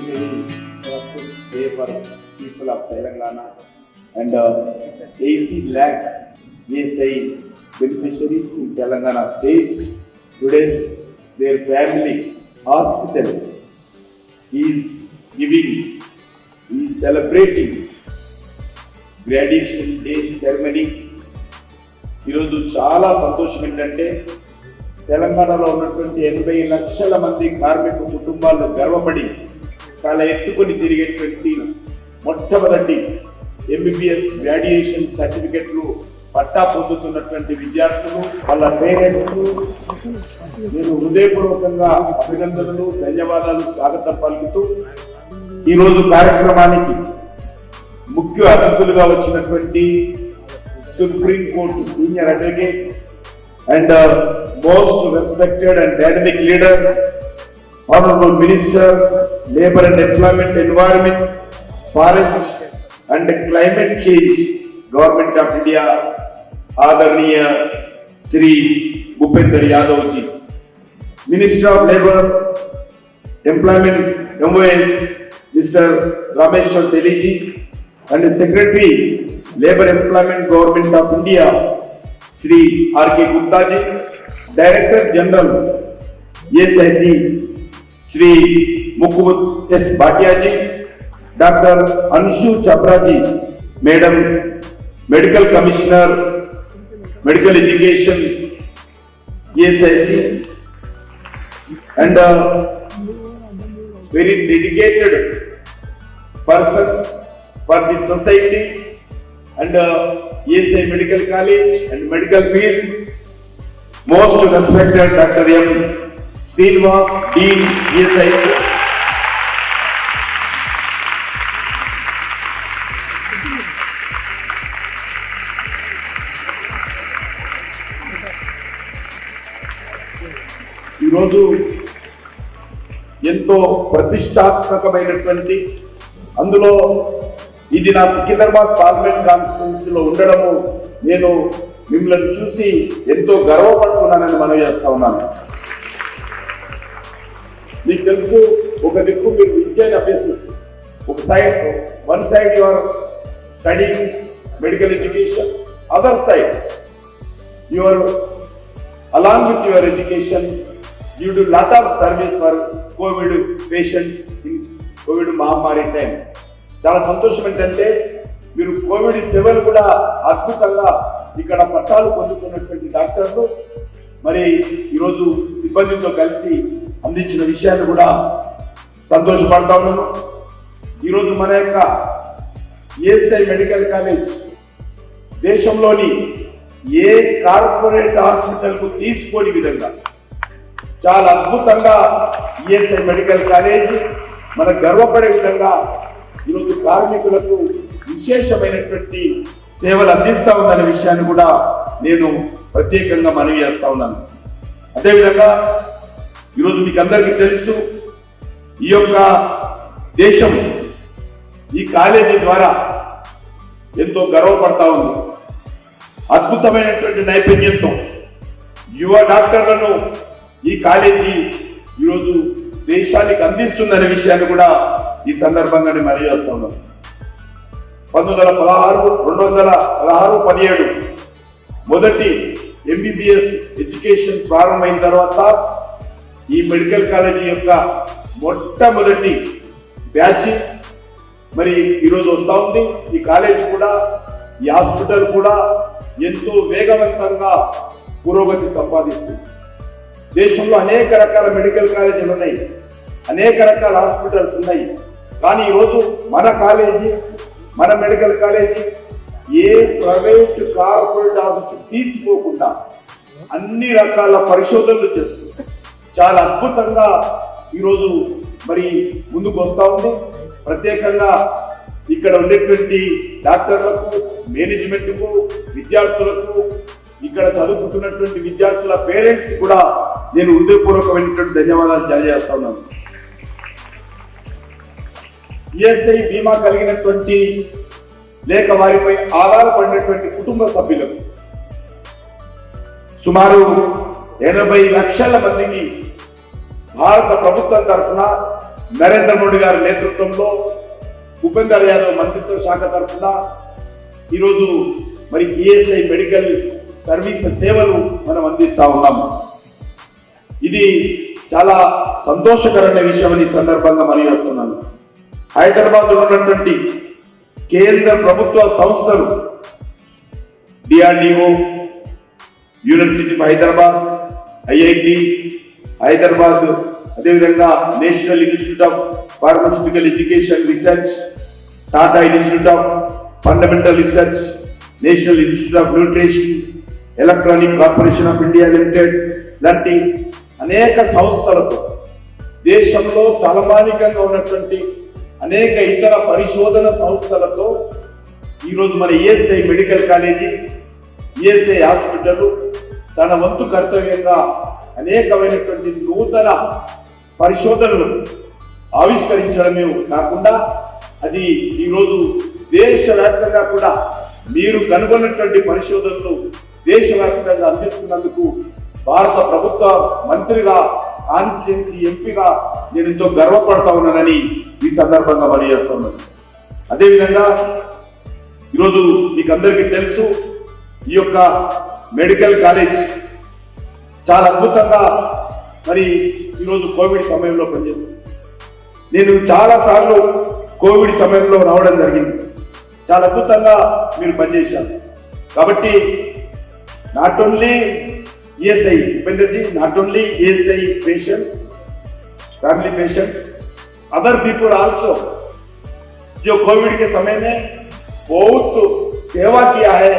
very, very precious day for people of Telangana. And 80 lakh ESI beneficiaries in Telangana state. Today's their family hospital is giving, is celebrating graduation day ceremony. ఈరోజు చాలా సంతోషం ఏంటంటే తెలంగాణలో ఉన్నటువంటి 80 లక్షల మంది కార్మిక కుటుంబాలను గర్వపడి తల ఎత్తుకొని తిరిగేటువంటి మొట్టమొదటి MBBS గ్రాడ్యుయేషన్ సర్టిఫికెట్లు పట్టా పొందుతున్నటువంటి విద్యార్థులు వాళ్ళ పేరెంట్స్ నేను హృదయపూర్వకంగా అభినందనలు ధన్యవాదాలు స్వాగతం పలుకుతూ ఈరోజు కార్యక్రమానికి ముఖ్య అతిథులుగా వచ్చినటువంటి Supreme Court senior advocate and most respected and dynamic leader, Honorable Minister, Labour and Employment, Environment, Forest and Climate Change, Government of India, Adarniya Shri Bhupender Yadav ji, Minister of Labour, Employment, MOS, Mr. Rameshwar Telly ji, and Secretary Labour Employment Government of India, Shri R.K. Gupta ji, Director General ESIC, Shri Mukund S. Bhatia ji, Dr. Anshu Chhabra ji, Madam Medical Commissioner, Medical Education, ESIC, and very dedicated person for the society and ESI Medical College and Medical Field, most respected Dr. M. Srinivas, Dean, ESIC. ఈరోజు ఎంతో ప్రతిష్టాత్మకమైనటువంటి అందులో ఇది నా Secunderabad parliament కాన్స్టిట్యున్సీలో ఉండడము నేను మిమ్మల్ని చూసి ఎంతో గర్వపడుతున్నానని మనవి చేస్తా ఉన్నాను. మీకు తెలుసు, ఒక దిక్కు మీరు విద్యను అభ్యసిస్తూ one side you are studying medical education, other side you are along with your education you do lot of service for COVID patients in COVID మహమ్మారి టైం. చాలా సంతోషం ఏంటంటే మీరు కోవిడ్ సేవలు కూడా అద్భుతంగా ఇక్కడ పట్టాలు పొందుతున్నటువంటి డాక్టర్లు మరి ఈరోజు సిబ్బందితో కలిసి అందించిన విషయాన్ని కూడా సంతోషపడతా ఉన్నాను. ఈరోజు మన యొక్క ESI మెడికల్ కాలేజ్ దేశంలోని ఏ కార్పొరేట్ హాస్పిటల్కు తీసుకోని విధంగా చాలా అద్భుతంగా ESI మెడికల్ కాలేజ్ మన గర్వపడే విధంగా ఈరోజు కార్మికులకు విశేషమైనటువంటి సేవలు అందిస్తా ఉందనే విషయాన్ని కూడా నేను ప్రత్యేకంగా మనవి చేస్తా ఉన్నాను. అదేవిధంగా ఈరోజు మీకు అందరికీ తెలుసు, ఈ యొక్క దేశం ఈ కాలేజీ ద్వారా ఎంతో గర్వపడతా ఉంది. అద్భుతమైనటువంటి నైపుణ్యంతో యువ డాక్టర్లను ఈ కాలేజీ ఈరోజు దేశానికి అందిస్తుందనే విషయాన్ని కూడా ఈ సందర్భంగా నేను మనవి చేస్తా ఉన్నాను. 216-17 మొదటి MBBS ఎడ్యుకేషన్ ప్రారంభమైన తర్వాత ఈ మెడికల్ కాలేజీ యొక్క మొట్టమొదటి బ్యాచ్ మరి ఈరోజు వస్తూ ఉంది. ఈ కాలేజీ కూడా ఈ హాస్పిటల్ కూడా ఎంతో వేగవంతంగా పురోగతి సంపాదిస్తుంది. దేశంలో అనేక రకాల మెడికల్ కాలేజీలు ఉన్నాయి, అనేక రకాల హాస్పిటల్స్ ఉన్నాయి. కానీ ఈరోజు మన కాలేజీ, మన మెడికల్ కాలేజీ ఏ ప్రైవేట్ కార్పొరేట్ ఆఫీస్ తీసిపోకుండా అన్ని రకాల పరిశోధనలు చేస్తుంది. చాలా అద్భుతంగా ఈరోజు మరి ముందుకు వస్తూ ఉంది. ప్రత్యేకంగా ఇక్కడ ఉండేటువంటి డాక్టర్లకు, మేనేజ్మెంట్కు, విద్యార్థులకు, ఇక్కడ చదువుకుంటున్నటువంటి విద్యార్థుల పేరెంట్స్ కూడా నేను హృదయపూర్వకమైనటువంటి ధన్యవాదాలు తెలియజేస్తా ఉన్నాను. ESI బీమా కలిగినటువంటి లేక వారిపై ఆధారపడినటువంటి కుటుంబ సభ్యులకు సుమారు 80 లక్షల మందికి భారత ప్రభుత్వం తరఫున నరేంద్ర మోడీ గారి నేతృత్వంలో భూపేందర్ యాదవ్ మంత్రిత్వ శాఖ తరఫున ఈరోజు మరి ఈఎస్ఐ మెడికల్ సర్వీస్ సేవలు మనం అందిస్తా ఉన్నాము. ఇది చాలా సంతోషకరమైన విషయం అని సందర్భంగా మనవి చేస్తున్నాను. హైదరాబాద్ లో ఉన్నటువంటి కేంద్ర ప్రభుత్వ సంస్థలు DRDO, university of Hyderabad, IIT Hyderabad, అదేవిధంగా national institute of pharmaceutical education research, Tata institute of fundamental research, national institute of nutrition, electronic corporation of India limited లాంటి అనేక సంస్థలతో దేశంలో తలమానికంగా ఉన్నటువంటి అనేక ఇతర పరిశోధన సంస్థలతో ఈరోజు మన ESI medical college, ESI hospital తన వంతు కర్తవ్యంగా అనేకమైనటువంటి నూతన పరిశోధనలు ఆవిష్కరించడమే కాకుండా అది ఈరోజు దేశవ్యాప్తంగా కూడా మీరు కనుగొన్నటువంటి పరిశోధనలు దేశవ్యాప్తంగా అందిస్తున్నందుకు భారత ప్రభుత్వ మంత్రిగా, కాన్స్టిట్యున్సీ ఎంపీగా నేను ఎంతో గర్వపడతా ఉన్నానని ఈ సందర్భంగా పనిచేస్తున్నాను. అదేవిధంగా ఈరోజు మీకు అందరికీ తెలుసు, ఈ యొక్క మెడికల్ కాలేజ్ చాలా అద్భుతంగా మరి ఈరోజు కోవిడ్ సమయంలో పనిచేస్తుంది. నేను చాలా సార్లు కోవిడ్ సమయంలో రావడం జరిగింది. చాలా అద్భుతంగా మీరు పనిచేశారు. కాబట్టి not only ESI, Bhupender ji, not only ESI patients, family patients, other people also जो कोविड के समय में बहुत सेवा किया है,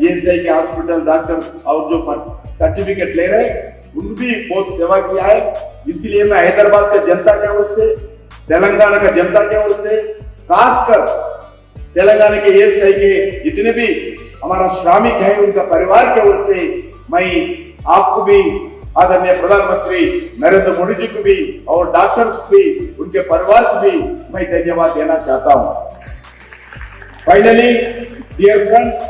ESI के हॉस्पिटल डॉक्टर्स और जो सर्टिफिकेट ले रहे उन भी बहुत सेवा किया है. इसलिए मैं हैदराबाद का जनता के ओर से, तेलंगाना का जनता के ओर से, खासकर तेलंगाना के ESI के जितने भी हमारा श्रमिक है उनका परिवार के ओर से मैं आपको भी, आदरणीय प्रधानमंत्री नरेंद्र मोदी जी को भी और डॉक्टर्स भी, उनके परिवार को भी मैं धन्यवाद देना चाहता हूं. Finally, dear friends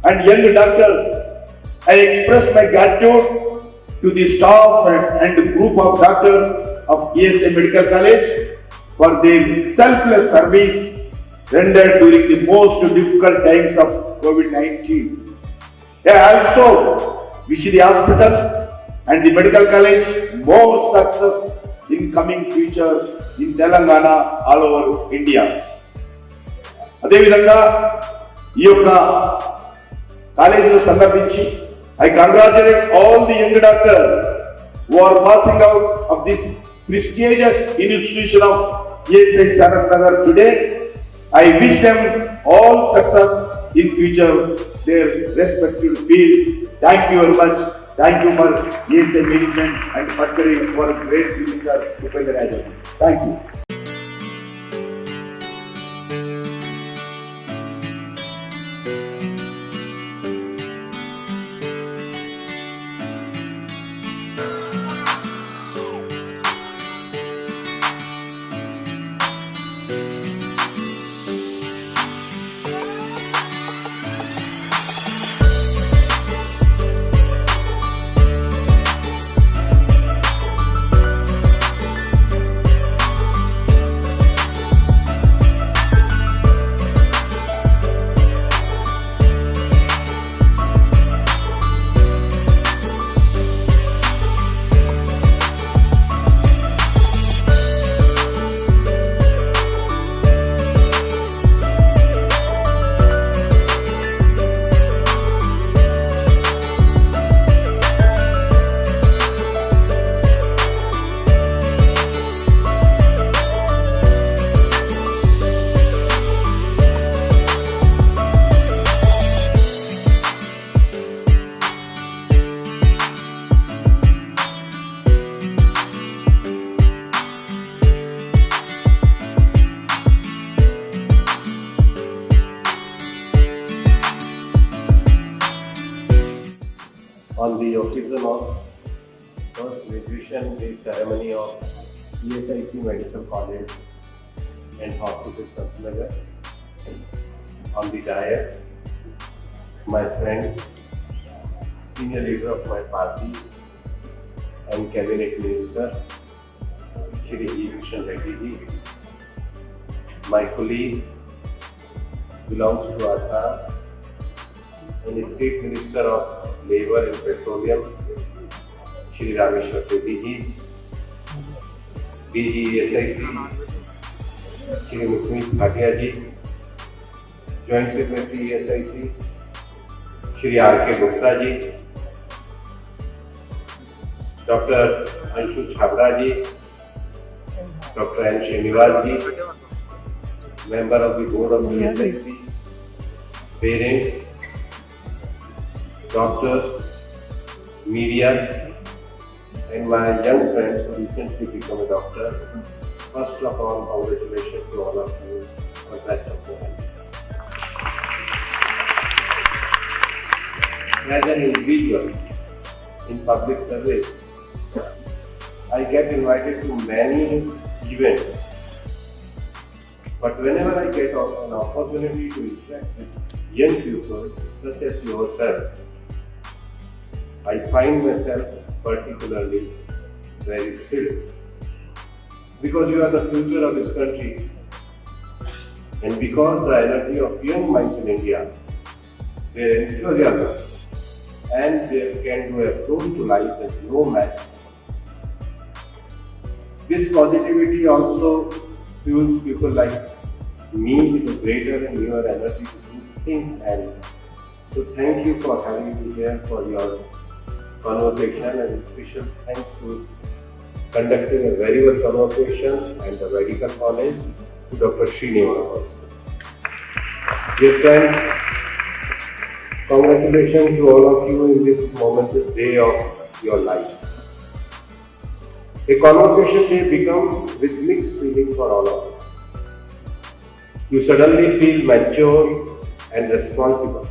and young doctors, I express my gratitude to the staff and group of doctors of ESI Medical College for their selfless service rendered during the most difficult times of COVID-19. I also wish the hospital and the medical college more success in coming future in Telangana, all over India. అదేవిధంగా ఈ యొక్క కాలేజీలో సందర్భించి I congratulate all the young doctors who are passing out of this prestigious institution of ESI Sanatnagar today. I wish them all success in future their respective fields. Thank you very much. Thank you for ESI management and particularly for a great minister, Bhupender Yadav. Thank you. On the occasion of first graduation day ceremony of ESIC Medical College and Hospital Satnagar, on the dais, my friend, senior leader of my party and cabinet minister, Shri Kishan Reddy ji. My colleague belongs to Assam and is State Minister of Labour and Petroleum, Shri Reddy ji. DG ESIC, Shri Bhatia ji. Joint Secretary ESIC, Shri R.K. Gupta ji. Dr. Anshu Chhabra ji, Dr. N. Srinivas ji, member of the board of ESIC, parents, doctors, media, and my young friends who recently become a doctor. First of all, congratulations to all of you for best of the health. As an individual in public service, I get invited to many events, but whenever I get an opportunity to interact with young people such as yourselves, I find myself particularly very thrilled, because you are the future of this country, and because the energy of young minds in India, their enthusiasm and their can-do approach to life is no match. This positivity also fuels people like me with a greater and newer energy to do things, and so thank you for having me here for your conversation, and special thanks to conducting a very well conversation and the medical college to Dr. Srinivas also. Dear friends, congratulations to all of you in this momentous day of your lives. A convocation may become with mixed feeling for all of us. You suddenly feel mature and responsible,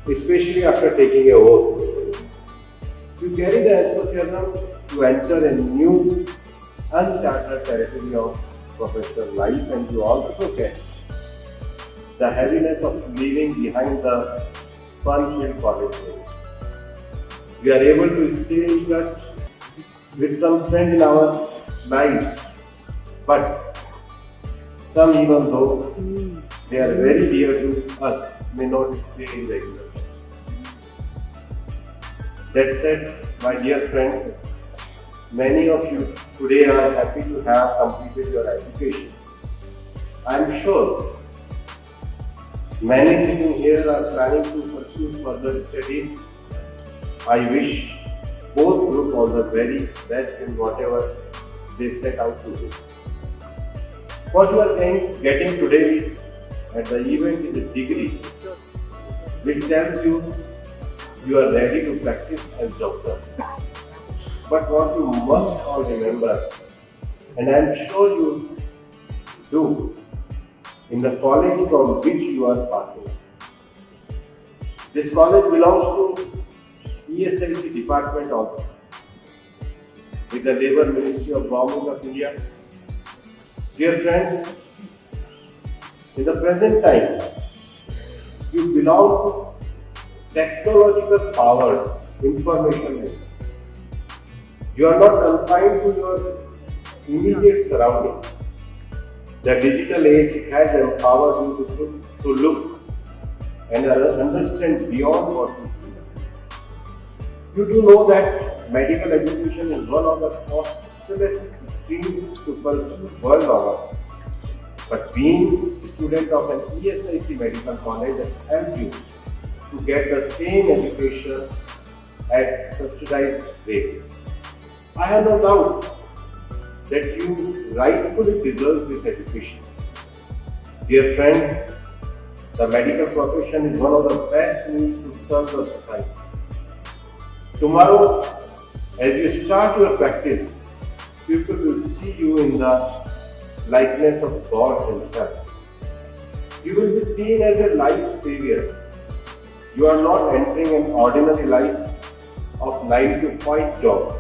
especially after taking an oath. You carry the enthusiasm to enter a new, uncharted territory of professional life, and you also carry the heaviness of leaving behind the fun-filled college days. We are able to stay in touch with some friends in our lives, but some, even though they are very dear to us, may not stay in regular touch. That said, my dear friends, many of you today are happy to have completed your education. I am sure many sitting here are planning to pursue further studies. I wish both group all the very best in whatever they set out to do. What you are getting today is, at the event, is a degree which tells you you are ready to practice as doctor. But what you must all remember, and I am sure you do, in the college from which you are passing. This college belongs to ESIC department also, with the Labour Ministry of Government of India. Dear friends, in the present time, you belong to technological powered information age. You are not confined to your immediate surroundings. The digital age has empowered you to look and understand beyond what you see. You do know that medical education is one of the costliest streams to pursue world over. But being a student of an ESIC medical college has helped you to get the same education at subsidized rates. I have no doubt that you rightfully deserve this education. Dear friend, the medical profession is one of the best means to serve the society. Tomorrow, as you start your practice, people will see you in the likeness of God Himself. You will be seen as a life savior. You are not entering an ordinary life of 9 to 5 job.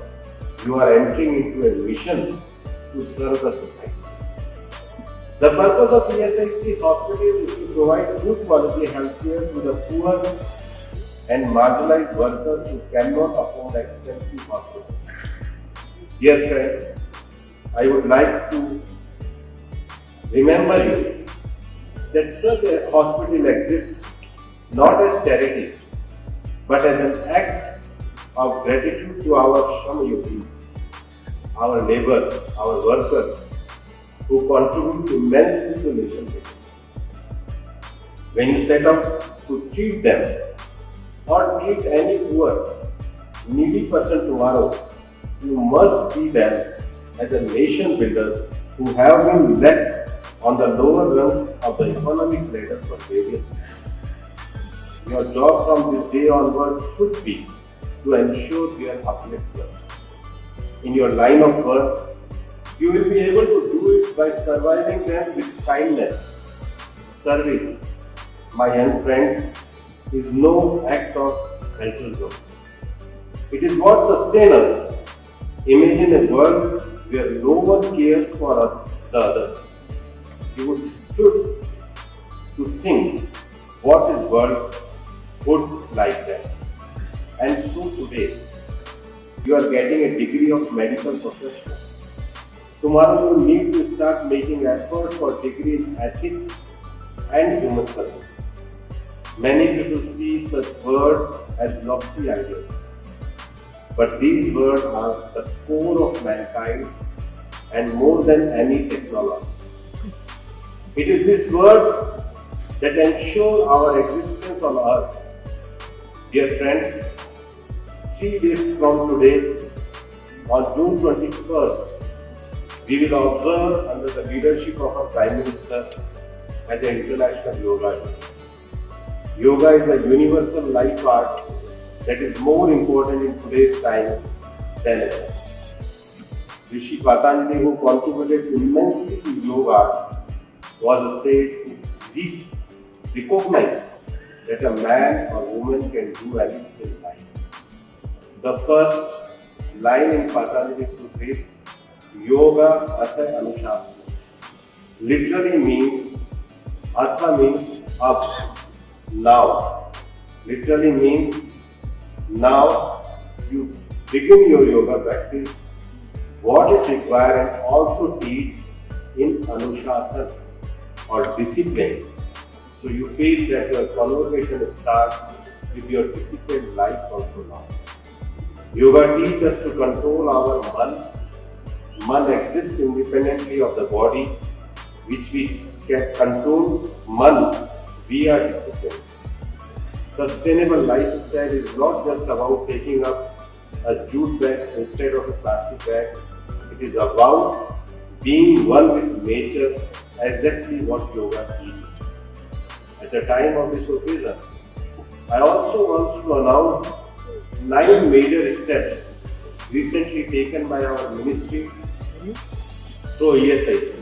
You are entering into a mission to serve the society. The purpose of ESIC hospital is to provide good quality healthcare to the poor and marginalized workers who cannot afford expensive hospitals. Dear friends, I would like to remember you that such a hospital exists not as charity, but as an act of gratitude to our Shram Yogis, our neighbors, our workers, who contribute immensely to nation building. When you set out to treat them or treat any poor, needy person tomorrow, you must see them as a nation builders who have been left on the lower rungs of the economic ladder for various years. Your job from this day onwards should be to ensure their upliftment. In your line of work, you will be able to do it by surviving them with kindness. Service, my young friends, is no act of mental joke. It is what sustains us. Imagine a world where no one cares for the other. You should to think what is world would like that. And so today, you are getting a degree of medical professional. Tomorrow you need to start making effort for degree in ethics and human service. Many people see such words as lofty ideals. But these words are the core of mankind and more than any technology. It is this word that ensures our existence on earth. Dear friends, 3 days from today, on June 21st, we will observe under the leadership of our Prime Minister as an International Yoga Day. Yoga is a universal life art that is more important in today's time than ever. Rishi Patanjali, who contributed immensely to yoga, was said to recognize that a man or woman can do anything in life. The first line in Patanjali Sutra is Yoga Asa Anushasana. Literally means, Artha means up, now. Literally means now you begin your yoga practice, what it requires, and also teach in Anushasana or discipline. So you feel that your conversation starts with your disciplined life also now. Yoga teaches us to control our man. Man exists independently of the body, which we can control man via discipline. Sustainable lifestyle is not just about taking up a jute bag instead of a plastic bag. It is about being one with nature, exactly what yoga teaches. At the time of this occasion, I also want to announce 9 major steps recently taken by our ministry through ESIC.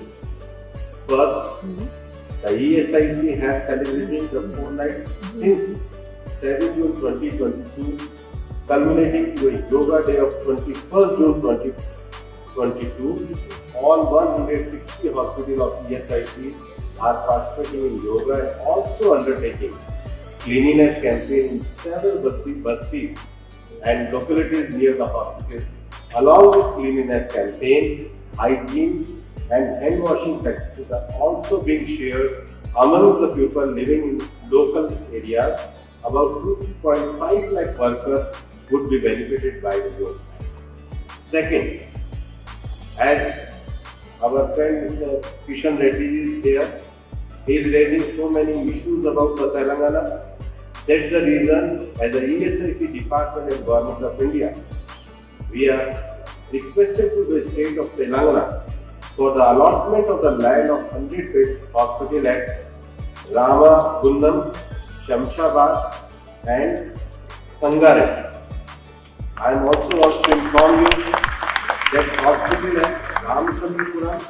First, the ESIC has celebrated the fortnight since 7 June 2022, culminating to a Yoga Day of 21st June 2022. All 160 hospitals of ESIC are participating in yoga and also undertaking cleanliness campaign in several bastis and localities near the hospitals. Along with cleanliness campaign, hygiene and hand washing practices are also being shared amongst the people living in local areas. About 2.5 lakh workers would be benefited by the yoga. Second, as our friend Kishan Reddy is here, he is raising so many issues about the Telangana. That's the reason, as the ESIC Department and Government of India, we are requested to the state of Telangana for the allotment of the land of 100-bed hospital at Rama Gundam, Shamshabad and Sangareddy. I am also want to inform you that hospital at Ramachandrapuram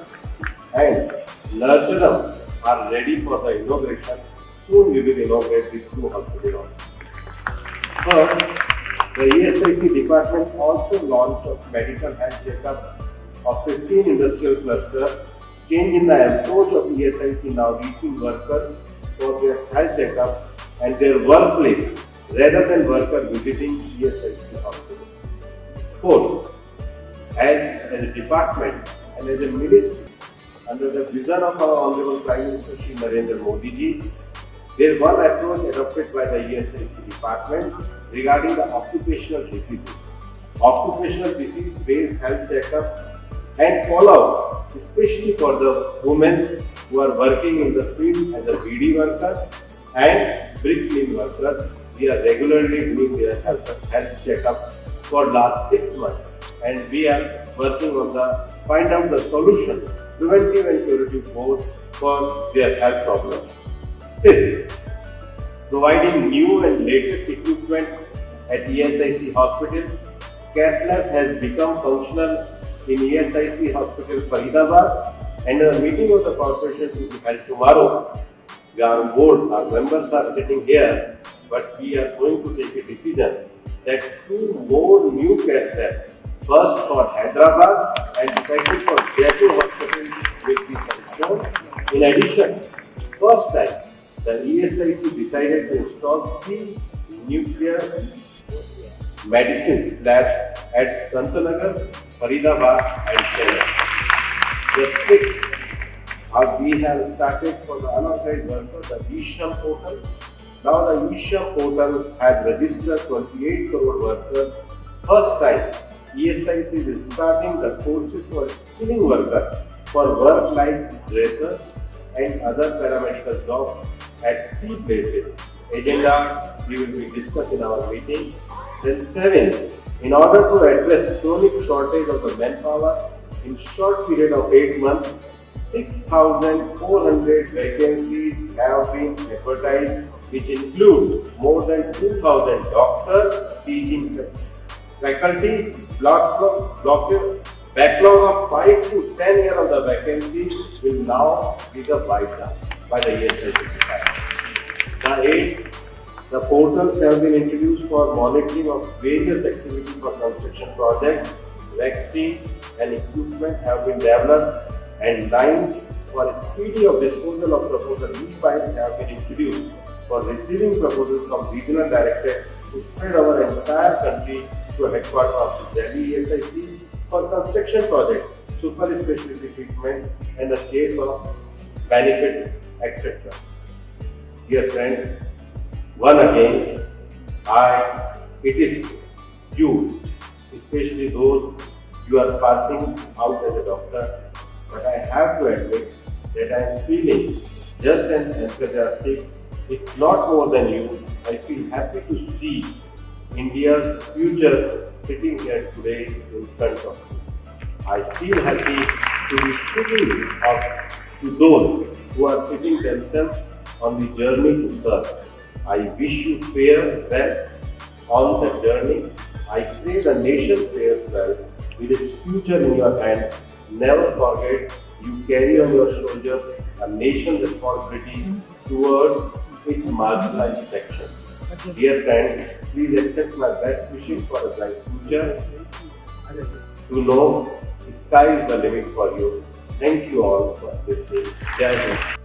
and Narcharam are ready for the inauguration. Soon we will inaugurate these 2 hospitals. Third, the ESIC department also launched a medical health checkup of 15 industrial clusters, change in the approach of ESIC now reaching workers for their health checkup and their workplace rather than workers visiting ESIC hospital. Fourth, as a department and as a ministry, under the vision of our Honorable Prime Minister Shri Narendra Modi ji, there is one approach adopted by the ESIC department regarding the occupational diseases. Occupational disease-based health checkup and follow-up, especially for the women who are working in the field as a BD worker and brick clean workers. We are regularly doing their health checkup for last 6 months, and we are working on the find out the solution, preventive and curative both for their health problems. Fifth, providing new and latest equipment at ESIC hospital. Cath lab has become functional in ESIC hospital Faridabad, and a meeting of the corporation will be held tomorrow. We are on board, our members are sitting here, but we are going to take a decision that 2 more new cath labs, first for Hyderabad and second for Jaipur hospital, will be sanctioned. In addition, first time the ESIC decided to install 3 nuclear medicines labs at Santanagar, Faridabad and Chennai. The 6th, we have started for the unauthorized workers the eShram portal. Now the eShram portal has registered 28 crore workers. First time, ESIC is starting the courses for skilling workers for work like dressers and other paramedical jobs at 3 places. Agenda we will be discussed in our meeting. Then 7, in order to address chronic shortage of the manpower in short period of 8 months, 6,400 vacancies have been advertised, which include more than 2,000 doctors, teaching faculty, backlog of 5 to 10 years of the vacancies will now be the bypass by the ESIC. The 8th, the portals have been introduced for monitoring of various activities for construction projects. Vaccine and equipment have been developed, and 9th, for speedy of disposal of proposal, e-files have been introduced for receiving proposals from regional directors to spread our entire country to headquarters of Delhi ESIC for construction projects, super specialty treatment, and the case of benefit, etc. Dear friends, one again, it is you, especially those you are passing out as a doctor, but I have to admit that I am feeling just as enthusiastic, if not more than you. I feel happy to see India's future sitting here today in front of me. I feel happy to be speaking to those who are sitting themselves on the journey to serve. I wish you fare well on the journey. I pray the nation fares well with its future in your hands. Never forget, you carry on your shoulders a nation responsibility towards its marginalized section. Dear friends, please accept my best wishes for a bright future. To know, sky is the limit for you. Thank you all for listening. Jai Hind.